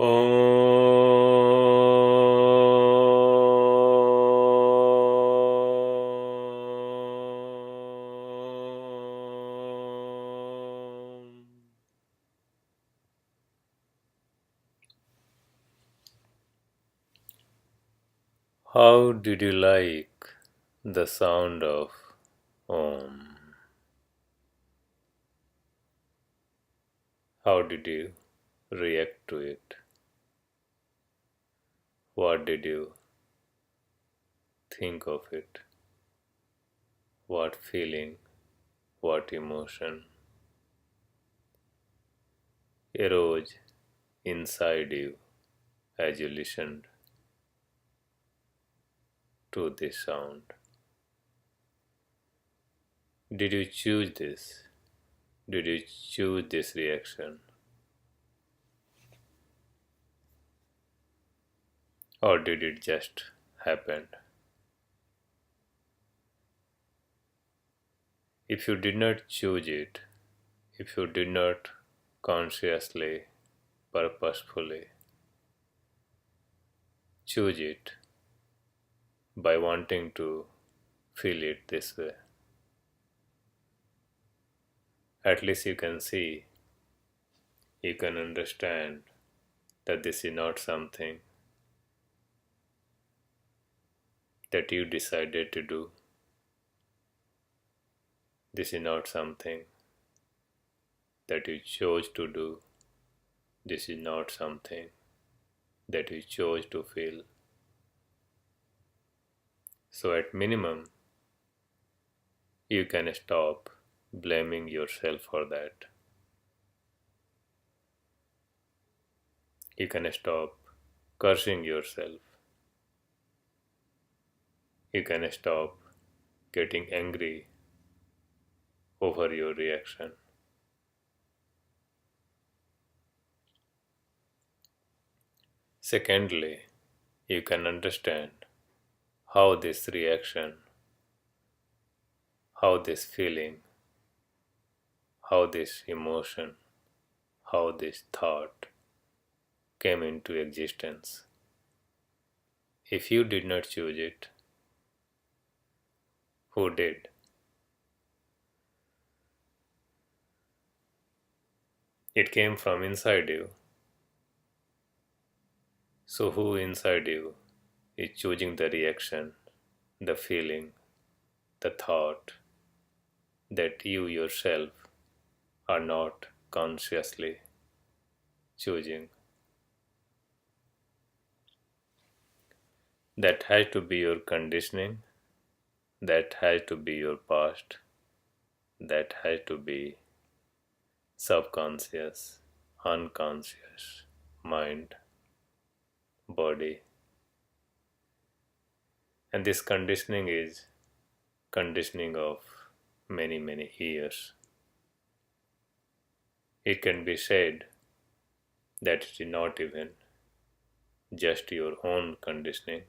How did you like the sound of Om? How did you react to it? What did you think of it? What feeling, what emotion arose inside you as you listened to this sound? Did you choose this? Did you choose this reaction? Or did it just happen? If you did not choose it, if you did not consciously, purposefully choose it by wanting to feel it this way, at least you can see, you can understand that this is not something that you decided to do. This is not something that you chose to do. This is not something that you chose to feel. So at minimum, you can stop blaming yourself for that. You can stop cursing yourself. You can stop getting angry over your reaction. Secondly, you can understand how this reaction, how this feeling, how this emotion, how this thought came into existence. If you did not choose it, who did? It came from inside you. So who inside you is choosing the reaction, the feeling, the thought that you yourself are not consciously choosing? That has to be your conditioning, that has to be your past, that has to be subconscious, unconscious, mind, body. And this conditioning is conditioning of many, many years. It can be said that it is not even just your own conditioning.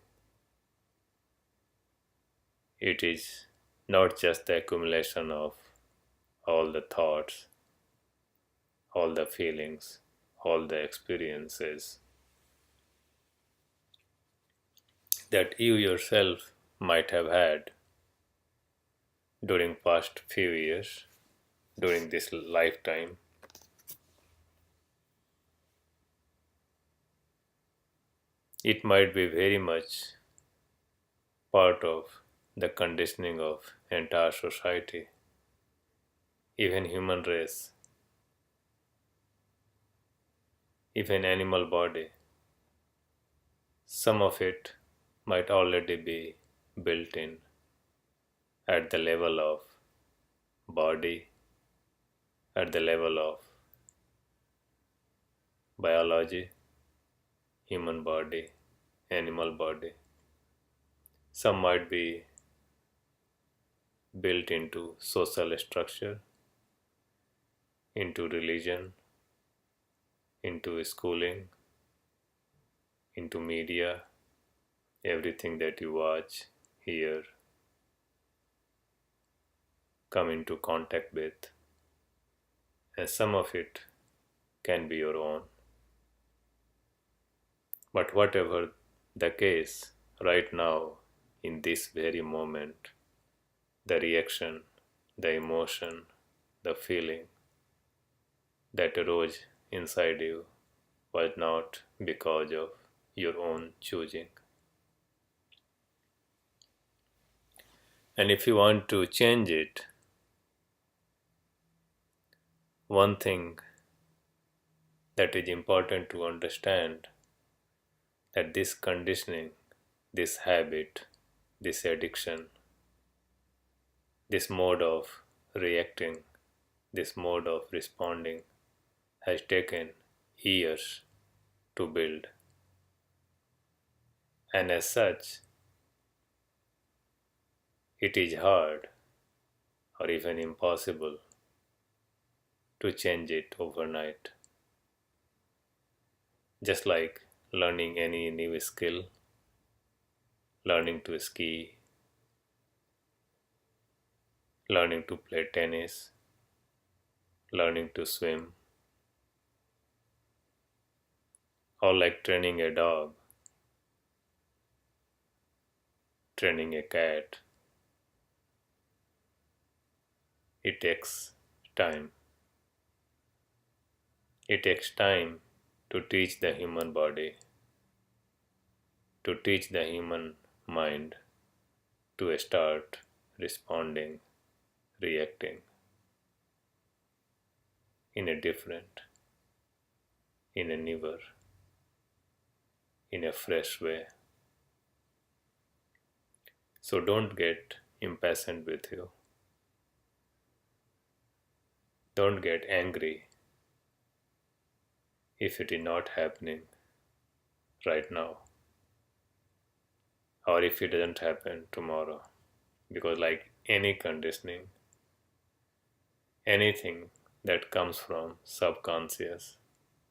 It is not just the accumulation of all the thoughts, all the feelings, all the experiences that you yourself might have had during past few years, during this lifetime. It might be very much part of the conditioning of entire society, even human race, even animal body. Some of it might already be built in at the level of body, at the level of biology, human body, animal body. Some might be built into social structure, into religion, into schooling, into media, everything that you watch, hear, come into contact with, and some of it can be your own. But whatever the case, right now, in this very moment, the reaction, the emotion, the feeling that arose inside you was not because of your own choosing. And if you want to change it, one thing that is important to understand, that this conditioning, this habit, this addiction, this mode of reacting, this mode of responding has taken years to build. And as such, it is hard or even impossible to change it overnight. Just like learning any new skill, learning to ski, learning to play tennis, learning to swim, or like training a dog, training a cat. It takes time. It takes time to teach the human body, to teach the human mind to start responding, reacting in a different, in a newer, in a fresh way. So don't get impatient with you. Don't get angry if it is not happening right now, or if it doesn't happen tomorrow. Because like any conditioning, anything that comes from subconscious,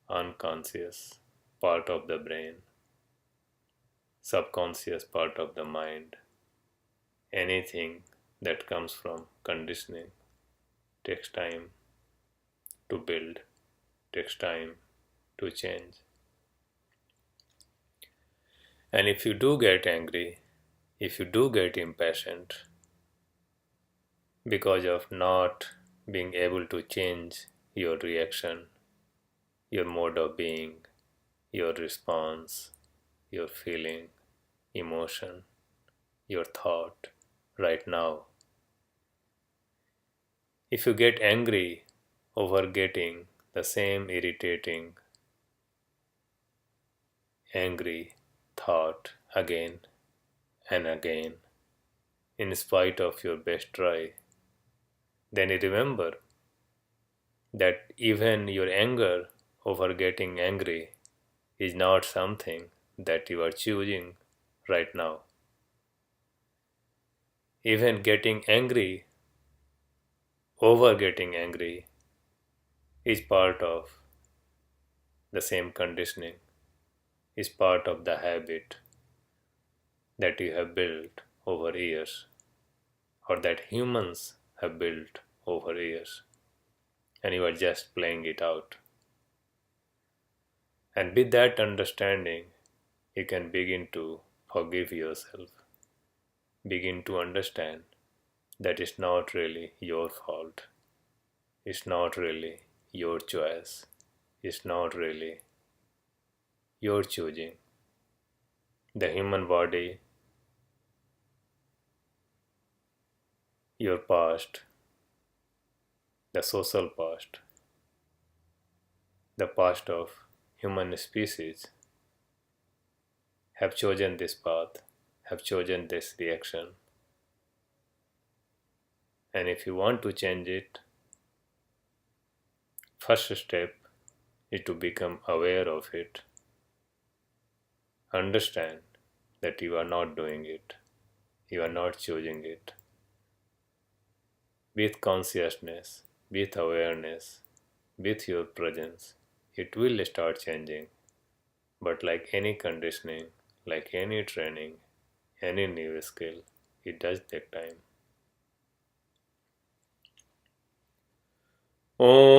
unconscious part of the brain, subconscious part of the mind, anything that comes from conditioning takes time to build, takes time to change. And if you do get angry, if you do get impatient because of not being able to change your reaction, your mode of being, your response, your feeling, emotion, your thought right now, if you get angry over getting the same irritating, angry thought again and again, in spite of your best try, then you remember that even your anger over getting angry is not something that you are choosing right now. Even getting angry over getting angry is part of the same conditioning, is part of the habit that you have built over years, or that humans have built over years, and you are just playing it out. And with that understanding, you can begin to forgive yourself, begin to understand that it's not really your fault, it's not really your choice, it's not really your choosing. The human body, your past, the social past, the past of human species have chosen this path, have chosen this reaction. And if you want to change it, first step is to become aware of it. Understand that you are not doing it, you are not choosing it. With consciousness, with awareness, with your presence, it will start changing. But like any conditioning, like any training, any new skill, it does take time. Om